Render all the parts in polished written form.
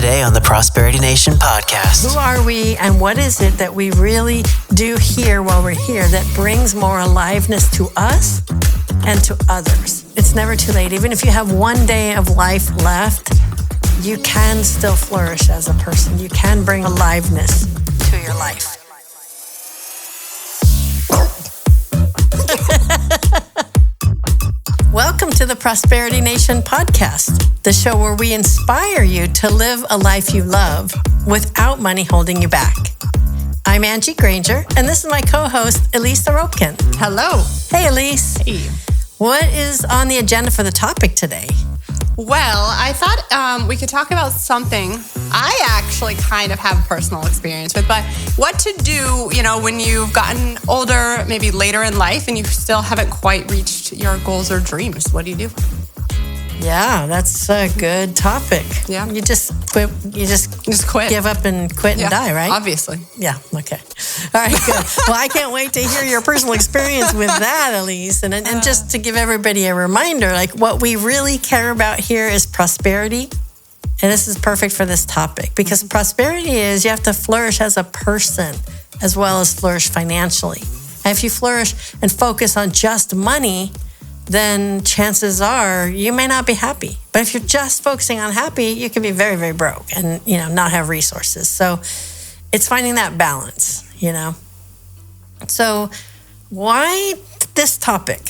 today on the Prosperity Nation podcast. Who are we and what is it that we really do here while we're here that brings more aliveness to us and to others? It's never too late. Even if you have one day of life left, you can still flourish as a person. You can bring aliveness to your life. Welcome to the Prosperity Nation podcast, the show where we inspire you to live a life you love without money holding you back. I'm Angie Grainger, and this is my co-host, Elise Eropkin. Hello. Hey, Elise. Hey. What is on the agenda for the topic today? Well, I thought we could talk about something I actually kind of have personal experience with, but what to do, when you've gotten older, maybe later in life, and you still haven't quite reached your goals or dreams. What do you do? Yeah, that's a good topic. Yeah. You just quit. Just quit. Give up and quit and die, right? Obviously. Yeah, okay. All right, good. Well, I can't wait to hear your personal experience with that, Elise. And just to give everybody a reminder, like what we really care about here is prosperity. And this is perfect for this topic because prosperity is you have to flourish as a person as well as flourish financially. And if you flourish and focus on just money, then chances are you may not be happy. But if you're just focusing on happy, you can be very, very broke and, not have resources. So it's finding that balance, So why this topic?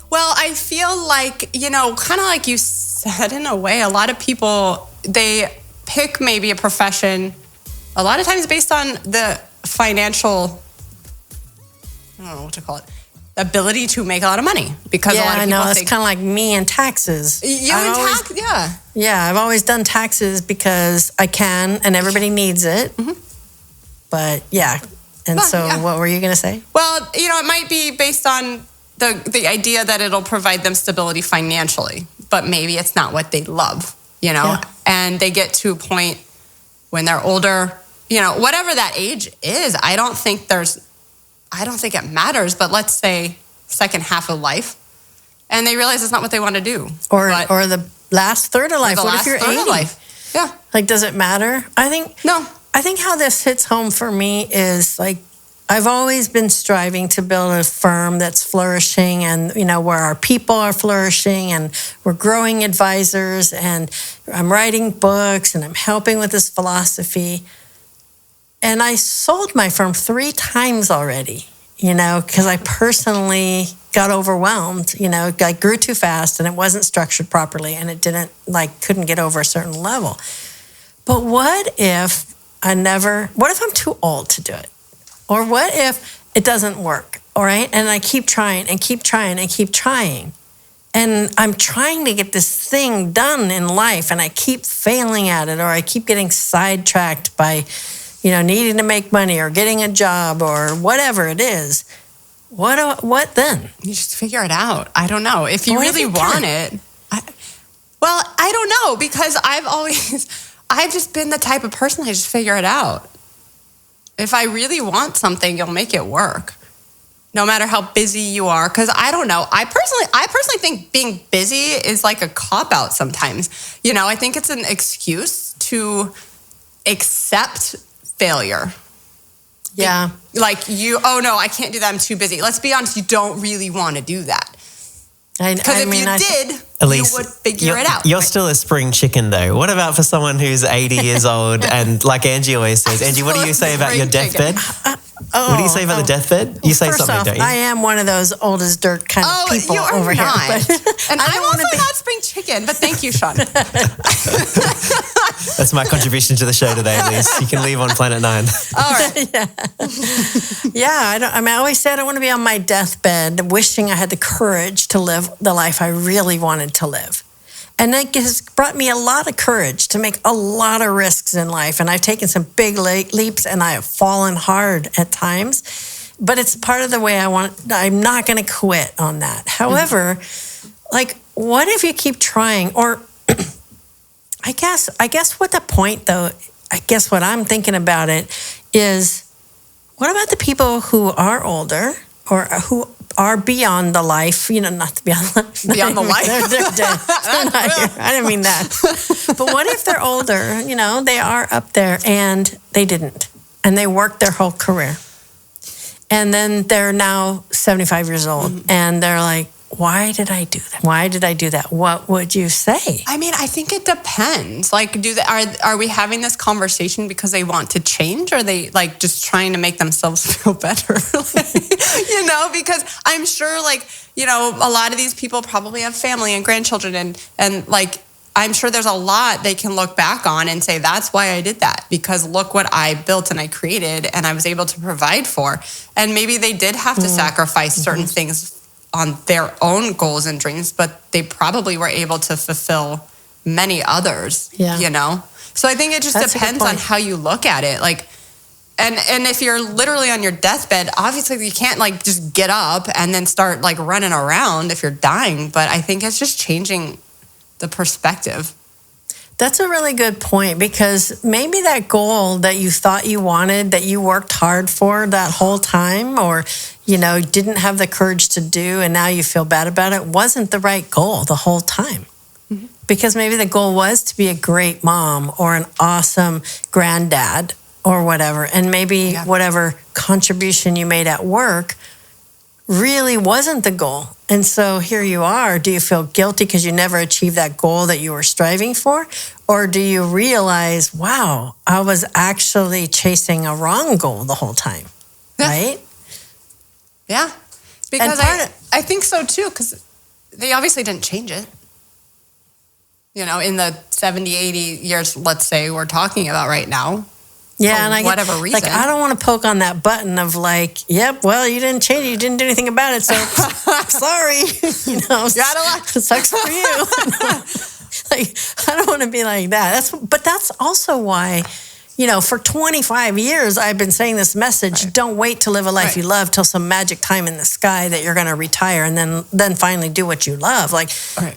Well, I feel like, kind of like you said in a way, a lot of people, they pick maybe a profession a lot of times based on the financial, I don't know what to call it, ability to make a lot of money. Because a lot of people it's kind of like me and taxes. Yeah. Yeah, I've always done taxes because I can and everybody needs it. Mm-hmm. But yeah. And what were you going to say? Well, it might be based on the idea that it'll provide them stability financially, but maybe it's not what they love, and they get to a point when they're older, whatever that age is. I don't think it matters, but let's say second half of life, and they realize it's not what they want to do. Or the last third of life. What if you're 80? Life. Yeah. Like, does it matter? I think how this hits home for me is like, I've always been striving to build a firm that's flourishing and, where our people are flourishing and we're growing advisors and I'm writing books and I'm helping with this philosophy. And I sold my firm 3 times already, because I personally got overwhelmed. I grew too fast and it wasn't structured properly and it couldn't get over a certain level. But what if I'm too old to do it? Or what if it doesn't work, all right? And I keep trying and keep trying and keep trying. And I'm trying to get this thing done in life and I keep failing at it or I keep getting sidetracked by, needing to make money or getting a job or whatever it is. What then? You just figure it out. I don't know. If you really want it. I don't know because I've just been the type of person I just figure it out. If I really want something, you'll make it work, no matter how busy you are. Because I don't know. I personally think being busy is like a cop-out sometimes. I think it's an excuse to accept failure. Yeah. I can't do that. I'm too busy. Let's be honest. You don't really want to do that. Because if you did, Elise, you would figure it out. You're still a spring chicken, though. What about for someone who's 80 years old and like Angie always says, Angie, what do you say about your deathbed? What do you say about the deathbed? You say something, don't you? I am one of those old as dirt kind of people over here. And I'm also not spring chicken, but thank you, Sean. That's my contribution to the show today, Elise. You can leave on Planet 9. All right. I always say I don't want to be on my deathbed wishing I had the courage to live the life I really wanted to live. And it has brought me a lot of courage to make a lot of risks in life. And I've taken some big leaps and I have fallen hard at times. But it's part of the way I'm not going to quit on that. However, what if you keep trying? Or I guess what the point, though, I guess what I'm thinking about it is, what about the people who are older or who are beyond the life, not beyond the life. Beyond the life? They're dead. They're not here. I didn't mean that. But what if they're older, they are up there and they didn't. And they worked their whole career. And then they're now 75 years old. And they're like, why did I do that? Why did I do that? What would you say? I mean, I think it depends. Like, are we having this conversation because they want to change, or are they like just trying to make themselves feel better? Because I'm sure, a lot of these people probably have family and grandchildren, and like, I'm sure there's a lot they can look back on and say, that's why I did that, because look what I built and I created and I was able to provide for. And maybe they did have to sacrifice certain things on their own goals and dreams, but they probably were able to fulfill many others, So I think it just depends on how you look at it. Like, and if you're literally on your deathbed, obviously you can't just get up and then start running around if you're dying. But I think it's just changing the perspective. That's a really good point, because maybe that goal that you thought you wanted, that you worked hard for that whole time, or, didn't have the courage to do, and now you feel bad about it, wasn't the right goal the whole time. Mm-hmm. Because maybe the goal was to be a great mom or an awesome granddad or whatever. And maybe whatever contribution you made at work really wasn't the goal. And so here you are. Do you feel guilty because you never achieved that goal that you were striving for? Or do you realize, wow, I was actually chasing a wrong goal the whole time, right? Yeah, because I think so too, because they obviously didn't change it. In the 70, 80 years, let's say, we're talking about right now. Yeah, and whatever reason. I don't want to poke on that button of yep, well, you didn't change it, you didn't do anything about it, so sorry. You're out of luck. It sucks for you. I don't want to be like that. But that's also why, for 25 years I've been saying this message: don't wait to live a life you love till some magic time in the sky that you're going to retire, and then finally do what you love.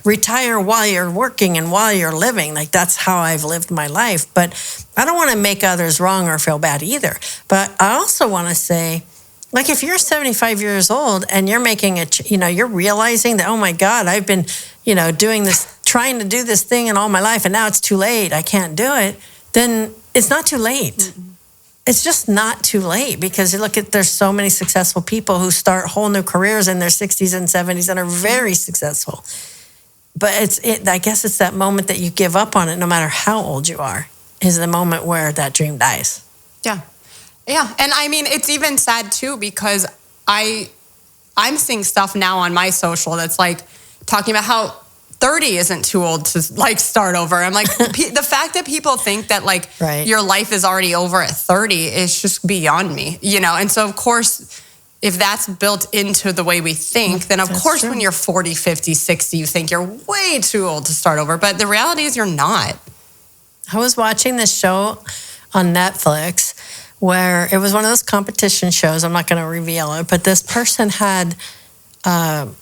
Retire while you're working and while you're living. That's how I've lived my life. But I don't want to make others wrong or feel bad either. But I also want to say, if you're 75 years old and you're making you're realizing that, oh my God, I've been, doing this, trying to do this thing in all my life, and now it's too late, I can't do it, then it's not too late. Mm-mm. It's just not too late, because there's so many successful people who start whole new careers in their 60s and 70s and are very successful. But I guess it's that moment that you give up on it, no matter how old you are, is the moment where that dream dies. Yeah. Yeah. And I mean, it's even sad too, because I'm seeing stuff now on my social that's talking about how 30 isn't too old to start over. I'm the fact that people think that your life is already over at 30 is just beyond me, And so of course, if that's built into the way we think, then of course when you're 40, 50, 60, you think you're way too old to start over. But the reality is you're not. I was watching this show on Netflix where it was one of those competition shows. I'm not going to reveal it, but this person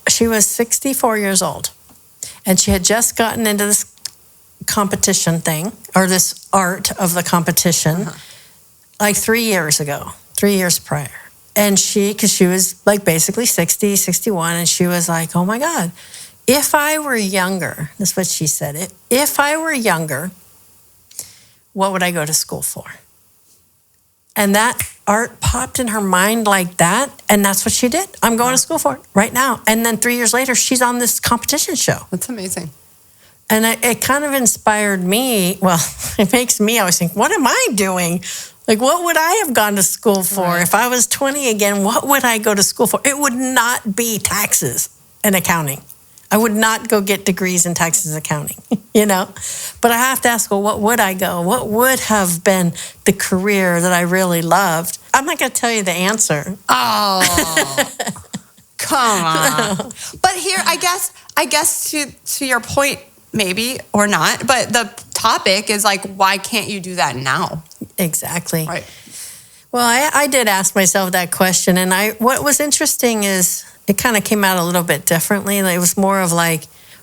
she was 64 years old. And she had just gotten into this competition thing, or this art of the competition, 3 years ago, 3 years prior. And because she was basically 60, 61, and she was like, oh my God, if I were younger, that's what she said, if I were younger, what would I go to school for? And that art popped in her mind like that, and that's what she did. I'm going to school for it right now. And then 3 years later, she's on this competition show. That's amazing. And it kind of inspired me. Well, it makes me always think, what am I doing? What would I have gone to school for? Right. If I was 20 again, what would I go to school for? It would not be taxes and accounting. I would not go get degrees in taxes and accounting, But I have to ask, well, what would I go? What would have been the career that I really loved? I'm not going to tell you the answer. Oh, come on. But here, I guess to your point, maybe, or not, but the topic is why can't you do that now? Exactly. Right. Well, I did ask myself that question, and what was interesting is it kind of came out a little bit differently. It was more of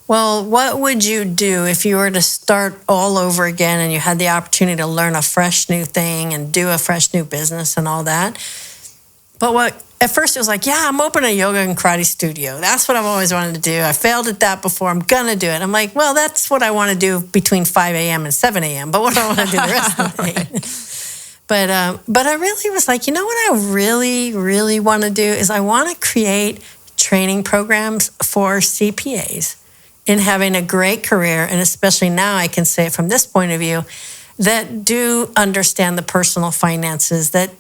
well, what would you do if you were to start all over again and you had the opportunity to learn a fresh new thing and do a fresh new business and all that? But what at first it was like, yeah, I'm opening a yoga and karate studio. That's what I've always wanted to do. I failed at that before. I'm going to do it. I'm like, well, that's what I want to do between 5 a.m. and 7 a.m. But what do I want to do the rest of the day? But I really was like, you know what I really, really want to do is I want to create training programs for CPAs in having a great career. And especially now I can say it from this point of view, that do understand the personal finances, that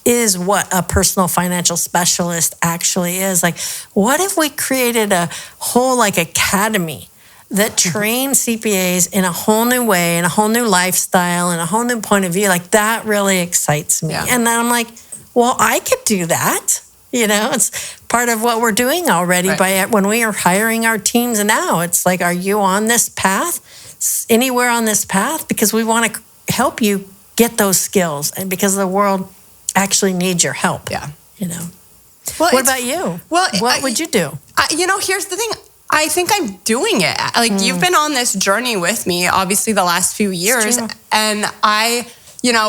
is what a personal financial specialist actually is. Like, what if we created a whole like academy that trains CPAs in a whole new way, in a whole new lifestyle, in a whole new point of view? Like, that really excites me. Yeah. And then I'm like, well, I could do that. You know, it's part of what we're doing already by when we are hiring our teams now. It's like, are you on this path? Anywhere on this path, because we want to help you get those skills, and because the world actually needs your help. Yeah, you know. Well, what about you? Well, what would you do? Here's the thing. I think I'm doing it. Like, you've been on this journey with me, obviously, the last few years, and I,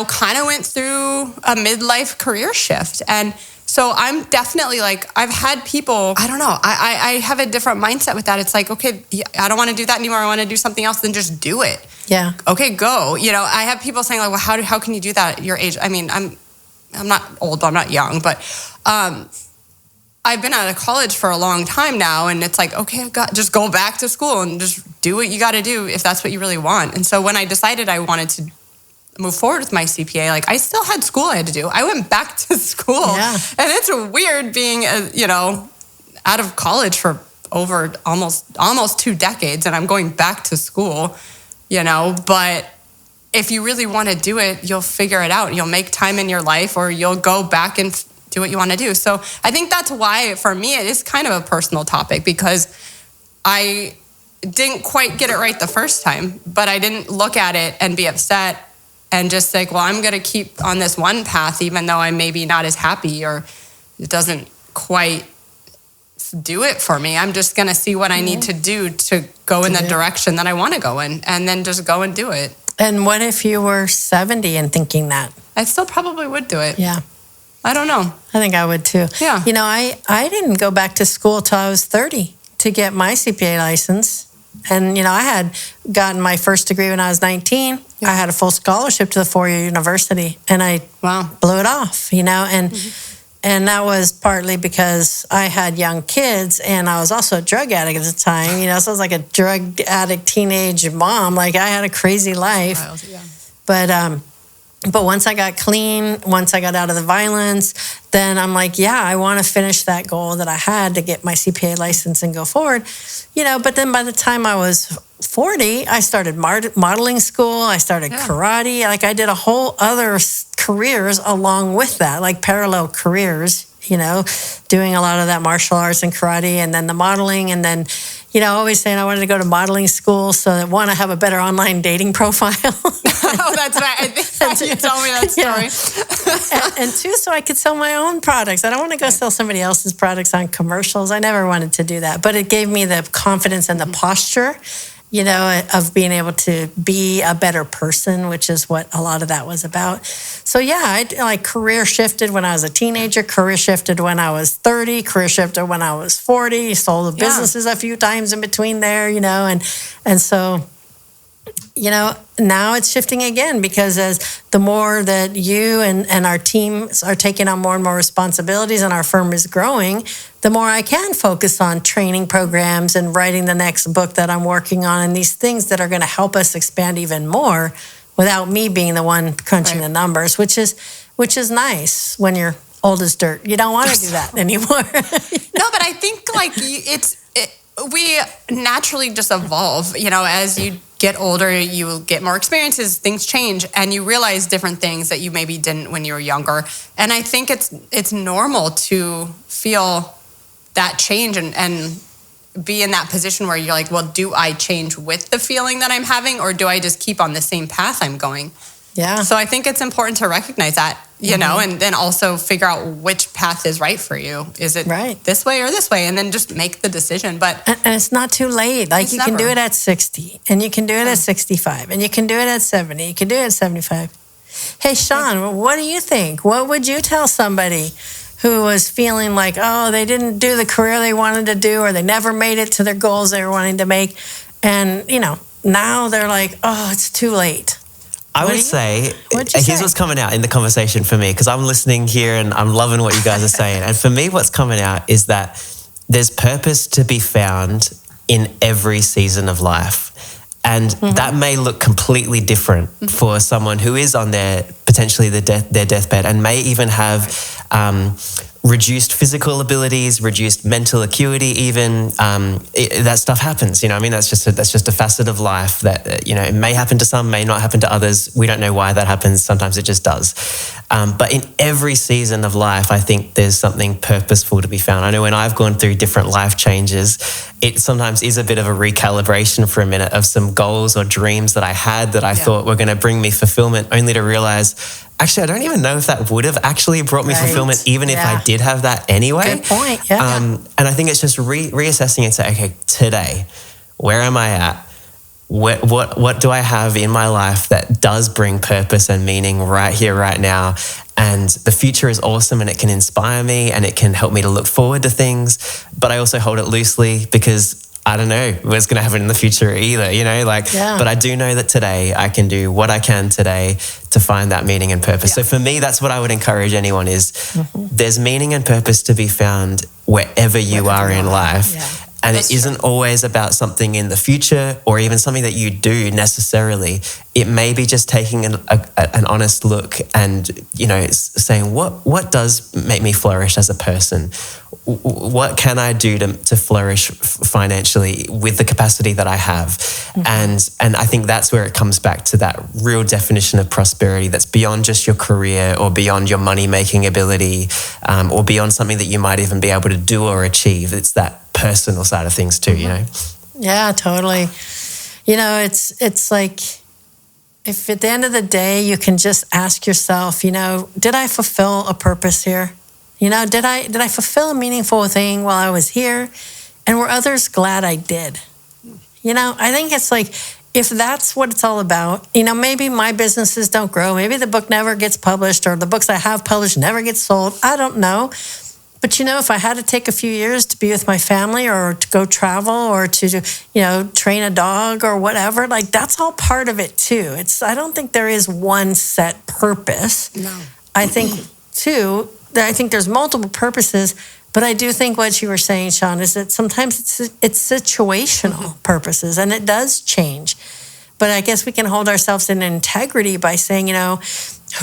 kind of went through a midlife career shift, and so I'm definitely like, I've had people, I don't know, I have a different mindset with that. It's like, okay, I don't want to do that anymore. I want to do something else. Then just do it. Yeah. Okay, go. I have people saying like, well, how can you do that at your age? I mean, I'm not old, but I'm not young, but I've been out of college for a long time now. And it's like, okay, just go back to school and just do what you got to do if that's what you really want. And so when I decided I wanted to move forward with my CPA, like, I still had school I had to do. I went back to school. Yeah. And it's weird being, out of college for over almost 2 decades, and I'm going back to school, but if you really want to do it, you'll figure it out. You'll make time in your life, or you'll go back and do what you want to do. So I think that's why, for me, it is kind of a personal topic, because I didn't quite get it right the first time, but I didn't look at it and be upset and just think, well, I'm going to keep on this one path, even though I'm maybe not as happy, or it doesn't quite do it for me. I'm just going to see what I need to do to go in the direction that I want to go in, and then just go and do it. And what if you were 70 and thinking that? I still probably would do it. Yeah. I don't know. I think I would too. Yeah. I didn't go back to school till I was 30 to get my CPA license. And, I had gotten my first degree when I was 19. Yeah. I had a full scholarship to the 4-year university, and I blew it off, and that was partly because I had young kids, and I was also a drug addict at the time, so I was like a drug addict teenage mom. Like, I had a crazy life. But once I got clean, once I got out of the violence, then I'm like, yeah, I want to finish that goal that I had to get my CPA license and go forward. But then by the time I was 40, I started modeling school. I started karate. Like, I did a whole other careers along with that, like parallel careers, doing a lot of that martial arts and karate, and then the modeling, and then, always saying I wanted to go to modeling school so that, one, I have a better online dating profile. Oh, that's right. I think you told me that story. and two, so I could sell my own products. I don't want to go sell somebody else's products on commercials. I never wanted to do that. But it gave me the confidence and the posture, of being able to be a better person, which is what a lot of that was about. So I career shifted when I was a teenager, career shifted when I was 30, career shifted when I was 40, sold the businesses a few times in between there, and so, now it's shifting again, because as the more that you and our teams are taking on more and more responsibilities, and our firm is growing, the more I can focus on training programs and writing the next book that I'm working on, and these things that are going to help us expand even more without me being the one crunching the numbers, which is nice when you're old as dirt. You don't want to do that anymore. No, but I think we naturally just evolve, as you get older, you get more experiences, things change, and you realize different things that you maybe didn't when you were younger. And I think it's normal to feel that change and be in that position where you're like, well, do I change with the feeling that I'm having, or do I just keep on the same path I'm going? Yeah. So I think it's important to recognize that, and then also figure out which path is right for you. Is it this way or this way? And then just make the decision. But and it's not too late. Like, you can do it at 60, and you can do it at 65, and you can do it at 70, you can do it at 75. Hey, Sean, what do you think? What would you tell somebody who was feeling like, oh, they didn't do the career they wanted to do, or they never made it to their goals they were wanting to make. And, now they're like, oh, it's too late. I would say, here's what's coming out in the conversation for me, because I'm listening here and I'm loving what you guys are saying. And for me, what's coming out is that there's purpose to be found in every season of life. And that may look completely different for someone who is on potentially their deathbed, and may even have reduced physical abilities, reduced mental acuity even. That stuff happens, that's just a facet of life that, it may happen to some, may not happen to others. We don't know why that happens. Sometimes it just does. But in every season of life, I think there's something purposeful to be found. I know when I've gone through different life changes, it sometimes is a bit of a recalibration for a minute of some goals or dreams that I had that I thought were going to bring me fulfillment, only to realize, actually, I don't even know if that would have actually brought me fulfillment, even if I did have that anyway. Good point, yeah. And I think it's just reassessing and saying, okay, today, where am I at? What do I have in my life that does bring purpose and meaning right here, right now? And the future is awesome, and it can inspire me, and it can help me to look forward to things. But I also hold it loosely because I don't know what's going to happen in the future either, but I do know that today I can do what I can today to find that meaning and purpose. So for me, that's what I would encourage anyone is there's meaning and purpose to be found wherever you are in life. Yeah. And it isn't always about something in the future or even something that you do necessarily. It may be just taking an honest look and, saying, what does make me flourish as a person? What can I do to flourish financially with the capacity that I have? And I think that's where it comes back to that real definition of prosperity that's beyond just your career or beyond your money-making ability or beyond something that you might even be able to do or achieve. It's that personal side of things too, Yeah, totally. It's like, if at the end of the day you can just ask yourself, did I fulfill a purpose here? Did I fulfill a meaningful thing while I was here? And were others glad I did? I think it's like, if that's what it's all about, maybe my businesses don't grow. Maybe the book never gets published, or the books I have published never get sold. I don't know. But, if I had to take a few years to be with my family, or to go travel, or to, train a dog or whatever, that's all part of it too. I don't think there is one set purpose. No. I think too, I think there's multiple purposes, but I do think what you were saying, Sean, is that sometimes it's situational purposes, and it does change. But I guess we can hold ourselves in integrity by saying,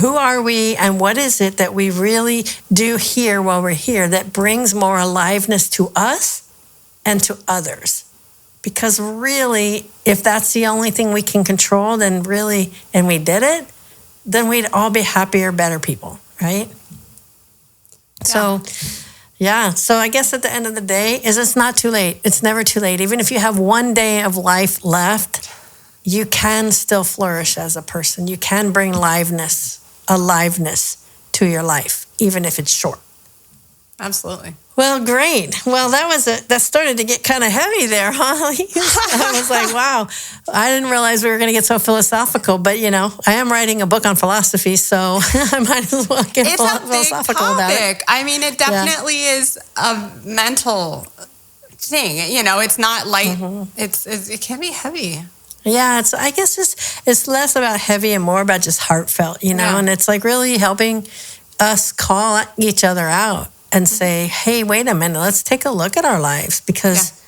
who are we, and what is it that we really do here while we're here that brings more aliveness to us and to others? Because really, if that's the only thing we can control, then really, and we did it, then we'd all be happier, better people, right? Yeah. So I guess at the end of the day, it's not too late. It's never too late. Even if you have one day of life left, you can still flourish as a person. You can bring aliveness to your life, even if it's short. Absolutely. Well, great. Well, that started to get kind of heavy there, huh? I was like, wow, I didn't realize we were going to get so philosophical, but I am writing a book on philosophy, so I might as well get philosophical about it. I mean, it definitely is a mental thing. It's not light. It can be heavy. Yeah, I guess it's less about heavy and more about just heartfelt, and it's like really helping us call each other out and say, hey, wait a minute, let's take a look at our lives, because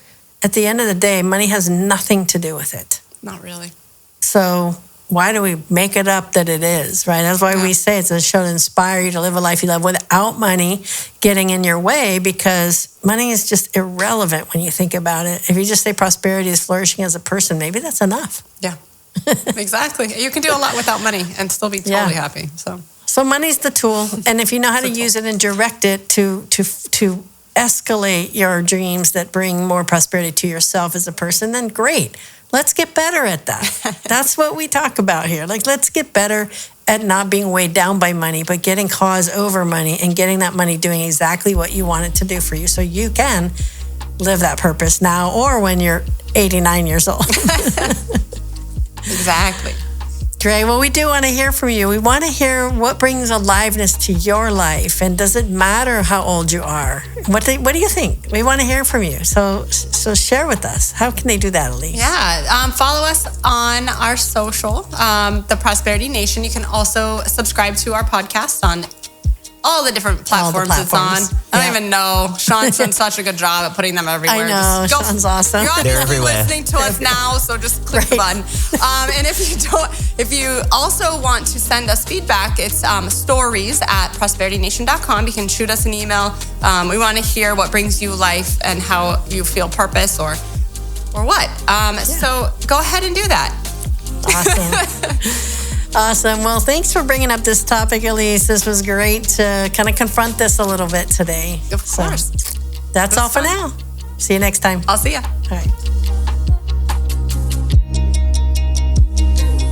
at the end of the day, money has nothing to do with it. Not really. So why do we make it up that it is, right? That's why we say it's a show to inspire you to live a life you love without money getting in your way, because money is just irrelevant when you think about it. If you just say prosperity is flourishing as a person, maybe that's enough. Yeah, exactly. You can do a lot without money and still be totally happy. So money's the tool, and if you know how to use it and direct it to escalate your dreams that bring more prosperity to yourself as a person, then great. Let's get better at that. That's what we talk about here. Let's get better at not being weighed down by money, but getting cause over money and getting that money doing exactly what you want it to do for you, so you can live that purpose now or when you're 89 years old. Exactly. Great. Well, we do want to hear from you. We want to hear what brings aliveness to your life, and does it matter how old you are? What do you think? We want to hear from you. So share with us. How can they do that, Elise? Yeah. Follow us on our social, the Prosperity Nation. You can also subscribe to our podcast on all the different platforms it's on. I don't even know. Sean's done such a good job at putting them everywhere. I know. Sean's awesome. You're everywhere. Listening to us now, so just click the button. And if you also want to send us feedback, it's stories@prosperitynation.com. You can shoot us an email. We want to hear what brings you life and how you feel purpose or what. So go ahead and do that. Awesome. Awesome. Well, thanks for bringing up this topic, Elise. This was great to kind of confront this a little bit today. Of course. So that's all for now. See you next time. I'll see ya. All right.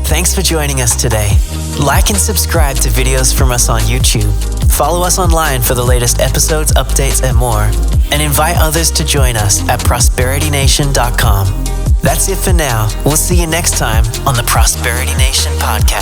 Thanks for joining us today. Like and subscribe to videos from us on YouTube. Follow us online for the latest episodes, updates, and more. And invite others to join us at prosperitynation.com. That's it for now. We'll see you next time on the Prosperity Nation podcast.